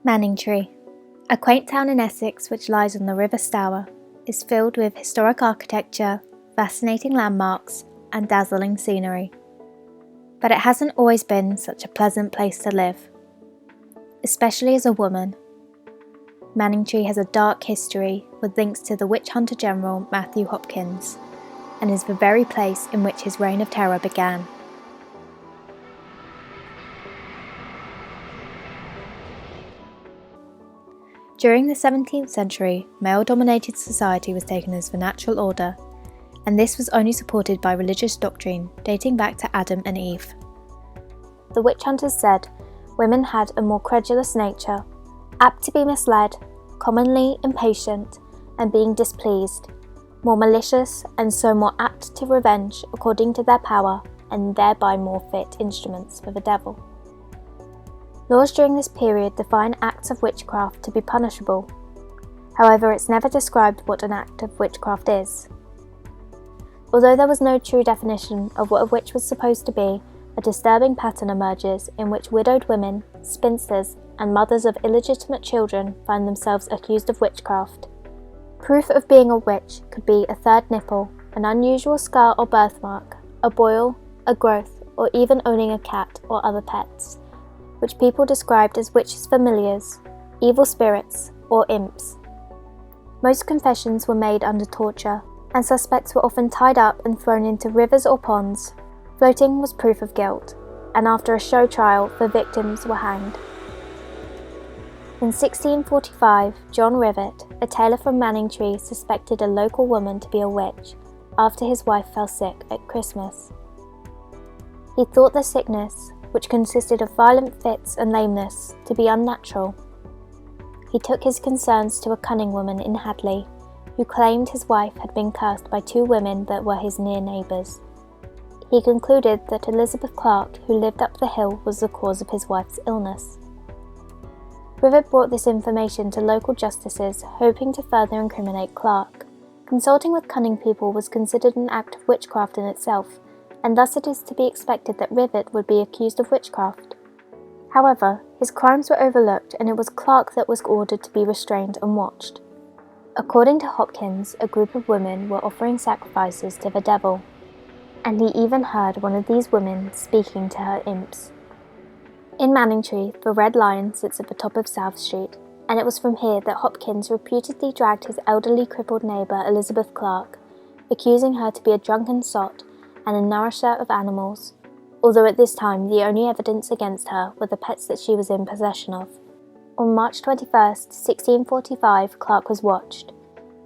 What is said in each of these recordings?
Manningtree, a quaint town in Essex which lies on the River Stour, is filled with historic architecture, fascinating landmarks, and dazzling scenery. But it hasn't always been such a pleasant place to live, especially as a woman. Manningtree has a dark history with links to the witch hunter general Matthew Hopkins, and is the very place in which his reign of terror began. During the 17th century, male-dominated society was taken as the natural order, and this was only supported by religious doctrine dating back to Adam and Eve. The witch hunters said women had a more credulous nature, apt to be misled, commonly impatient and being displeased, more malicious and so more apt to revenge according to their power, and thereby more fit instruments for the devil. Laws during this period define acts of witchcraft to be punishable. However, it's never described what an act of witchcraft is. Although there was no true definition of what a witch was supposed to be, a disturbing pattern emerges in which widowed women, spinsters, and mothers of illegitimate children find themselves accused of witchcraft. Proof of being a witch could be a third nipple, an unusual scar or birthmark, a boil, a growth, or even owning a cat or other pets, which people described as witches' familiars, evil spirits, or imps. Most confessions were made under torture, and suspects were often tied up and thrown into rivers or ponds. Floating was proof of guilt, and after a show trial, the victims were hanged. In 1645, John Rivet, a tailor from Manningtree, suspected a local woman to be a witch after his wife fell sick at Christmas. He thought the sickness, which consisted of violent fits and lameness, to be unnatural. He took his concerns to a cunning woman in Hadley, who claimed his wife had been cursed by two women that were his near neighbours. He concluded that Elizabeth Clarke, who lived up the hill, was the cause of his wife's illness. Rivet brought this information to local justices, hoping to further incriminate Clarke. Consulting with cunning people was considered an act of witchcraft in itself, and thus it is to be expected that Rivet would be accused of witchcraft. However, his crimes were overlooked, and it was Clarke that was ordered to be restrained and watched. According to Hopkins, a group of women were offering sacrifices to the devil, and he even heard one of these women speaking to her imps. In Manningtree, the Red Lion sits at the top of South Street, and it was from here that Hopkins reputedly dragged his elderly crippled neighbour Elizabeth Clarke, accusing her to be a drunken sot and a nourisher of animals, although at this time the only evidence against her were the pets that she was in possession of. On March 21, 1645, Clarke was watched,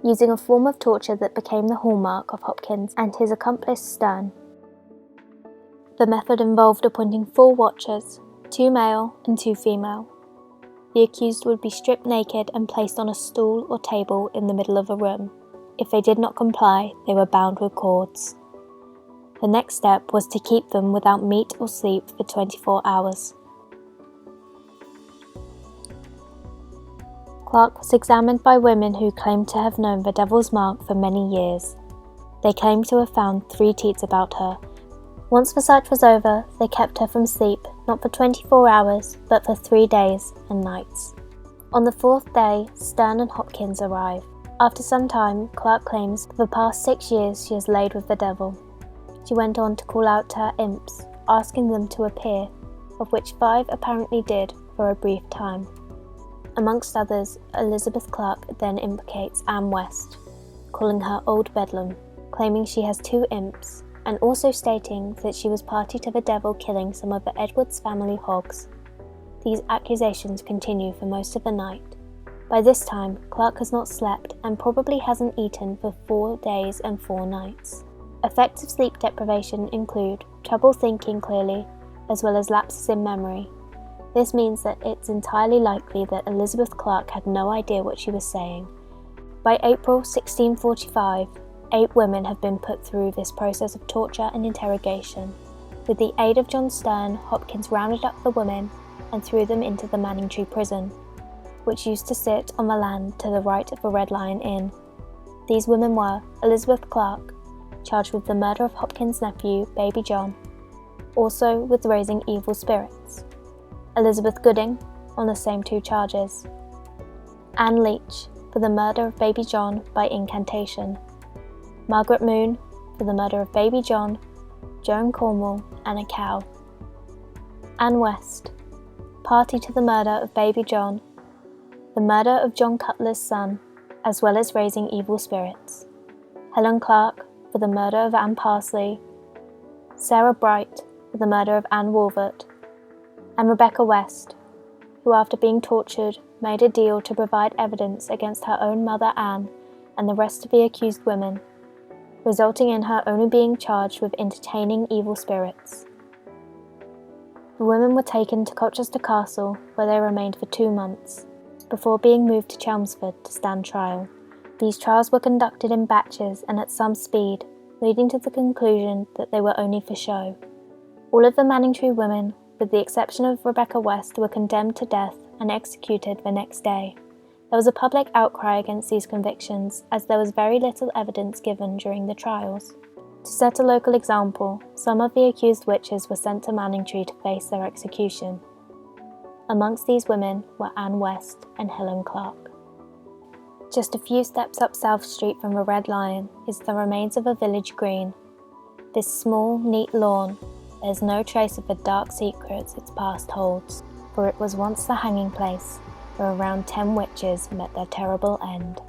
using a form of torture that became the hallmark of Hopkins and his accomplice Stern. The method involved appointing 4 watchers, 2 male and 2 female. The accused would be stripped naked and placed on a stool or table in the middle of a room. If they did not comply, they were bound with cords. The next step was to keep them without meat or sleep for 24 hours. Clarke was examined by women who claimed to have known the devil's mark for many years. They claimed to have found 3 teats about her. Once the search was over, they kept her from sleep, not for 24 hours, but for 3 days and nights. On the 4th day, Stern and Hopkins arrive. After some time, Clarke claims for the past 6 years she has laid with the devil. She went on to call out to her imps, asking them to appear, of which 5 apparently did for a brief time. Amongst others, Elizabeth Clarke then implicates Anne West, calling her Old Bedlam, claiming she has 2 imps, and also stating that she was party to the devil killing some of the Edwards family hogs. These accusations continue for most of the night. By this time, Clarke has not slept and probably hasn't eaten for 4 days and 4 nights. Effects of sleep deprivation include trouble thinking clearly, as well as lapses in memory. This means that it's entirely likely that Elizabeth Clarke had no idea what she was saying. By April 1645, 8 women have been put through this process of torture and interrogation. With the aid of John Stern, Hopkins rounded up the women and threw them into the Manningtree prison, which used to sit on the land to the right of the Red Lion Inn. These women were Elizabeth Clarke, charged with the murder of Hopkins' nephew, Baby John, also with raising evil spirits; Elizabeth Gooding, on the same 2 charges. Anne Leach, for the murder of baby John by incantation. Margaret Moon, for the murder of baby John, Joan Cornwall, and a cow. Anne West, party to the murder of baby John, the murder of John Cutler's son, as well as raising evil spirits. Helen Clarke, for the murder of Anne Parsley, Sarah Bright, for the murder of Anne Walvert, and Rebecca West, who after being tortured made a deal to provide evidence against her own mother Anne and the rest of the accused women, resulting in her only being charged with entertaining evil spirits. The women were taken to Colchester Castle, where they remained for 2 months, before being moved to Chelmsford to stand trial. These trials were conducted in batches and at some speed, leading to the conclusion that they were only for show. All of the Manningtree women, with the exception of Rebecca West, were condemned to death and executed the next day. There was a public outcry against these convictions, as there was very little evidence given during the trials. To set a local example, some of the accused witches were sent to Manningtree to face their execution. Amongst these women were Anne West and Helen Clarke. Just a few steps up South Street from the Red Lion is the remains of a village green. This small, neat lawn bears no trace of the dark secrets its past holds, for it was once the hanging place where around 10 witches met their terrible end.